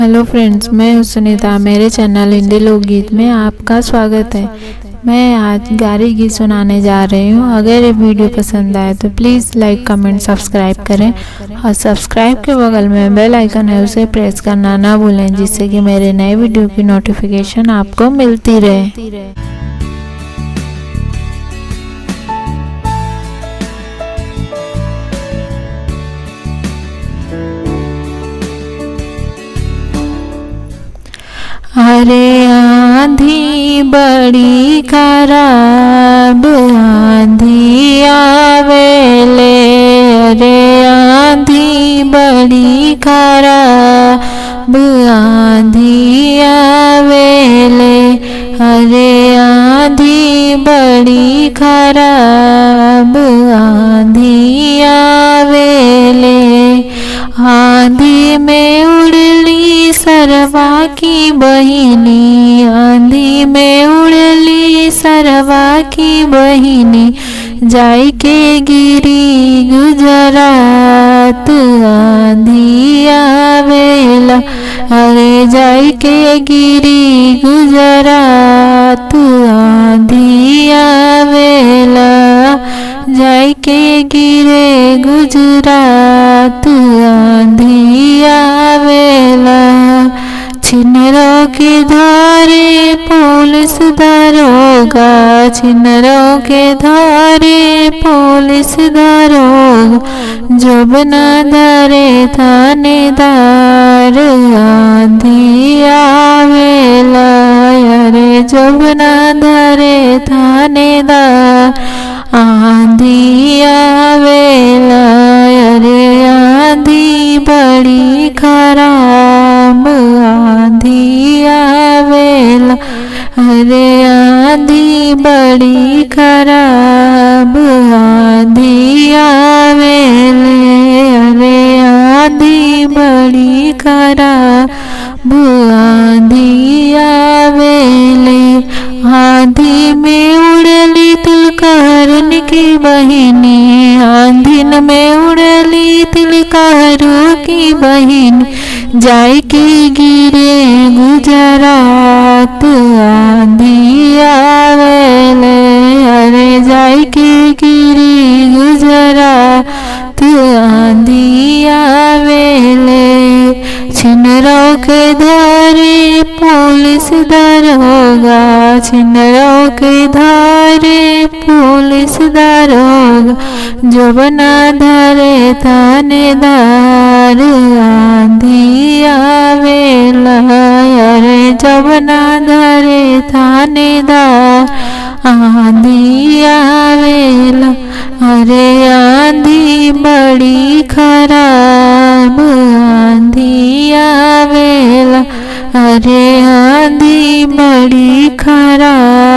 Hello friends, मैं हूं सुनीता। मेरे चैनल हिंदी लोकगीत में आपका स्वागत है। मैं आज गारी गीत सुनाने जा रही हूं। अगर ये वीडियो पसंद आए तो प्लीज़ लाइक कमेंट सब्सक्राइब करें और सब्सक्राइब के बगल में बेल आइकन है, उसे प्रेस करना ना भूलें, जिससे कि मेरे नए वीडियो की नोटिफिकेशन आपको मिलती रहे। अरे आंधी बड़ी खराब आंधी आवेले, अरे आंधी बड़ी खराब आंधी आवेले, अरे आंधी बड़ी खराब आंधी आवेले। आंधी में उड़ली सरवा की बहिनी, आंधी में उड़ली सरवा की बहिनी, जाई के गिरी गुजरात आंधी आवेला, अरे जाई के गिरी गुजरात आंधी आवेला, जाई के गिरे गुजरात आंधी आवेला। छिनरों के धारे पुलिस दरोगा, छिनरों के धारे पुलिस दरोगा, जब न धरे थानेदार आंधी आवेला, अरे जब न धरे थानेदार आंधी आवेला, अरे आंधी बड़ी खराब आंधी आवेला, अरे आंधी बड़ी खराब आंधी आवेले, अरे आंधी बड़ी खराब आंधी आवेले। आंधी में उड़ली तिलकहरण की बहिनी, आंधी में उड़ली तिलकहरू की बहिनी, जाई के गिरे गुजरात आंधी आवेले, अरे जाई के गिरे गुजरात आंधी आवेले। छिनरों के धारे पुलिस दरोगा, छिनरों के धारे पुलिस दरोगा, जब न धरे थानेदार आंधी आवेला, अरे जब न धरे थानेदार आंधी आवेला, अरे आंधी बड़ी खराब आंधी आवेला, अरे आंधी बड़ी खराब